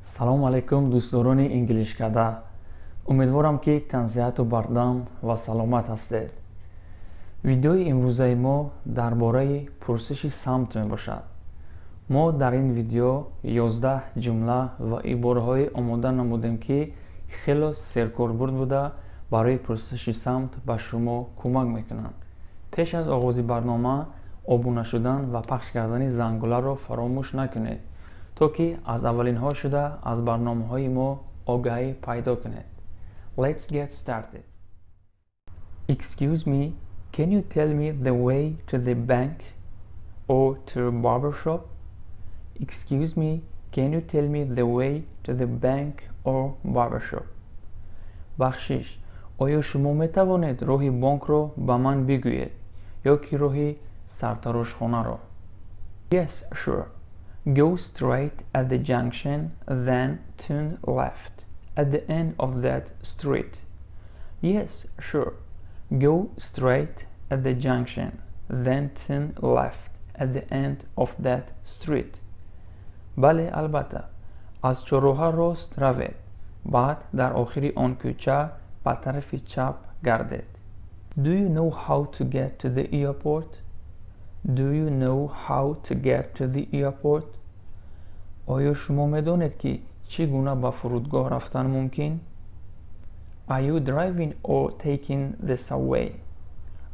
салом алайкум дӯстдорони инглишкарда. умедворам ки танзияту бардам ва саломат ҳастед. видеои имрӯзаи мо дар бораи пурсиши самт мебошад. мо дар ин видео 11 ҷумла ва ибораҳое омода намудем ки хело серкорбурд буда барои пурсиши самт ба шумо кӯмак мекунанд. пеш аз оғози барнома обуна шудан ва пахш кардани зангуларо фаромӯш накунед, то ки аз аввалинҳо шуда аз барномаҳои мо огаҳӣ пайдо кунед. Let's get started. Excuse me, can you tell me the way to the bank or to a barber shop? Excuse me, can you tell me the way to the bank or barber shop? бахшиш, оё шумо метавонед роҳи бонкро ба ман бигӯед ё ки роҳи сартарошхонаро? Yes, sure. Go straight at the junction, then turn left at the end of that street. Yes, sure. Go straight at the junction, then turn left at the end of that street. Бале, албатта. Аз чороҳа рост равед. Баъд дар охири он кӯча ба тарафи чап гардед. Do you know how to get to the airport? Do you know how to get to the airport? оё шумо медонед ки чӣ гуна ба фурудгоҳ рафтан мумкин? Are you driving or taking the subway?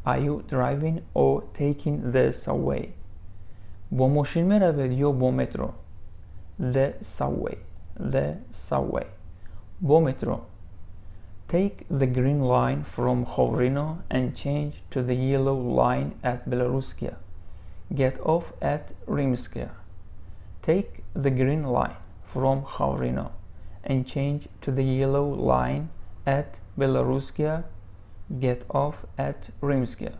Are you driving or taking the subway? бо мошин меравед ё бо метро? The subway. The subway. бо метро. Take the green line from Khovrino and change to the yellow line at Belaruskia. Get off at Rimskaya. Take the green line from Khovrino and change to the yellow line at Belaruskia. Get off at Rimskaya.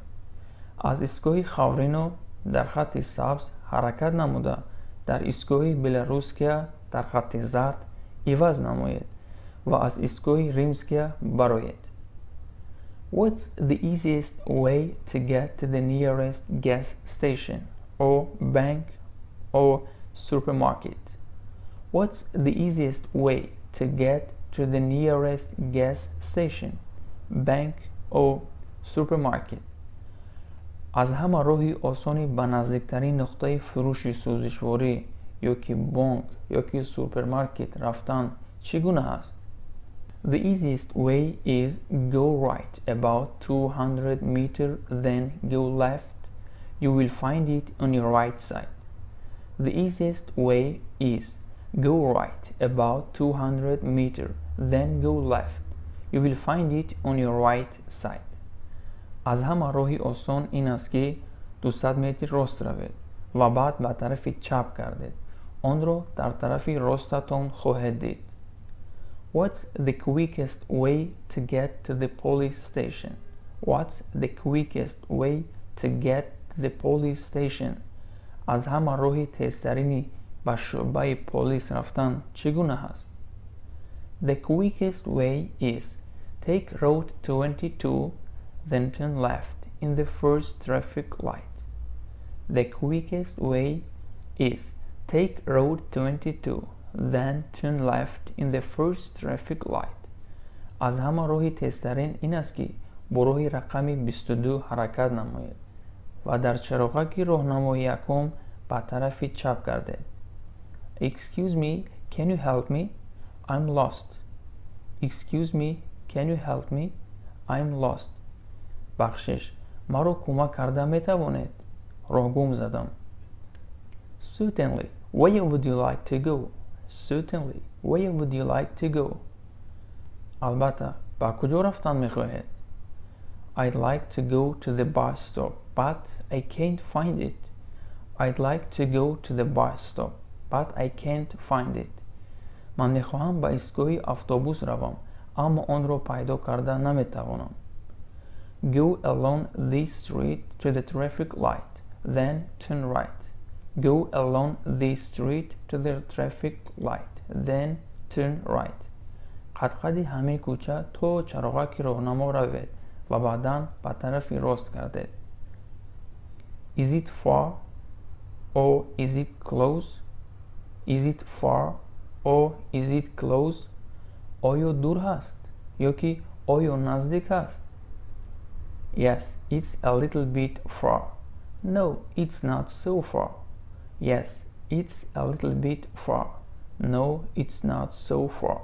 аз истгоҳи Хаврино дар хатти сабз ҳаракат намуда дар истгоҳи Беларуския дар хатти зард иваз намоед ва аз истгоҳи Римския бароед. What's the easiest way to get to the nearest gas station or bank or supermarket? What's the easiest way to get to the nearest gas station, bank or supermarket? аз ҳама роҳи осони ба наздиктарин нуқтаи фурӯши сӯзишворӣ ё ки бонк ё ки супермаркет рафтан чӣ гуна аст? The easiest way is go right about 200 meters, then go left. You will find it on your right side. The easiest way is go right about 200 meters, then go left. You will find it on your right side. аз ҳама роҳи осон ин аст ки 200 метр рост равед ва баъд ба тарафи чап гардед. онро дар тарафи ростатон хоҳед дид. What's the quickest way to get to the police station? What's the quickest way to get to the police station? аз ҳама роҳи тезтарини ба шӯъбаи полис рафтан чӣ гуна ҳаст? The quickest way is take road 22, then turn left in the first traffic light. The quickest way is take road 22, then turn left in the first traffic light. аз ҳама роҳи тезтарин ин аст ки бо роҳи рақами 22 ҳаракат намоед ва дар чароғаки роҳнамои якум ба тарафи чап гардед. Excuse me, can you help me? I'm lost. Excuse me, can you help me? I'm lost. бахшиш, маро кӯмак карда метавонед? роҳгум задам. Certainly. Where would you like to go? Certainly. Where would you like to go? албатта, ба куҷо рафтан мехоҳед? I'd like to go to the bus stop, but I can't find it. I'd like to go to the bus stop, but I can't find it. ман мехоҳам ба истгоҳи автобус равам, аммо онро пайдо карда наметавонам. Go along this street to the traffic light, then turn right. Go along this street to the traffic light, then turn right. қад-қади ҳамин кӯча то чароғаки роҳнамо равед ва баъдан ба тарафи рост гардед. Is it far or is it close? Is it far or Is it close? آیا دور هست؟ یا که آیا نزدیک است؟ Yes, it's a little bit far. No, it's not so far. Yes, it's a little bit far. No, it's not so far.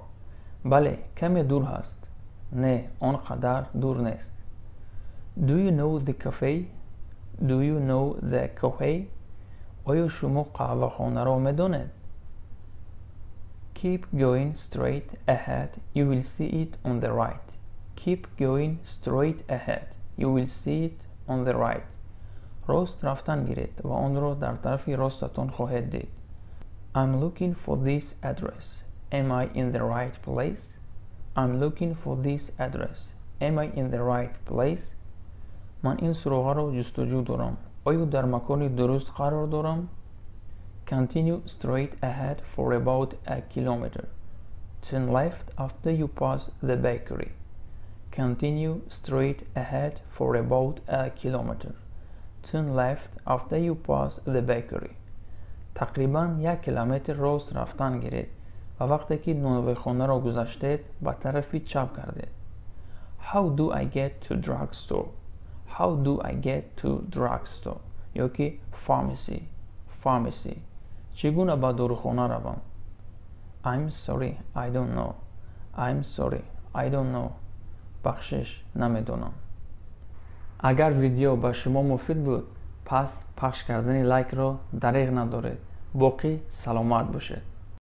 بله، کمی دور هست. نه، آنقدر دور نیست. Do you know the cafe? Do you know the cafe? آیا شما قهوه خانه را می‌دانید؟ Keep going straight ahead. You will see it on the right. Keep going straight ahead. You will see it on the right. راست رفتن گیرید و آن را در طرف راستتان خواهید دید. I'm looking for this address. Am I in the right place? I'm looking for this address. Am I in the right place? من این سراغ را جستجو دارم. آیا در مکان درست قرار دارم؟ Continue straight ahead for about a kilometer. Turn left after you pass the bakery. Continue straight ahead for about a kilometer. Turn left after you pass the bakery. تقریباً 1 کیلومتر راست رفتن گیرید و وقتی که نانوایی را گذشتید به طرف چپ کردید. How do I get to drugstore? How do I get to drugstore? یا که pharmacy. چگونه به داروخانه روم؟ I'm sorry, I don't know. I'm sorry, I don't know. بخشش نمیدونم. اگر ویدیو به شما مفید بود پس پخش کردن لایک را دریغ ندارید. باقی سلامت باشید.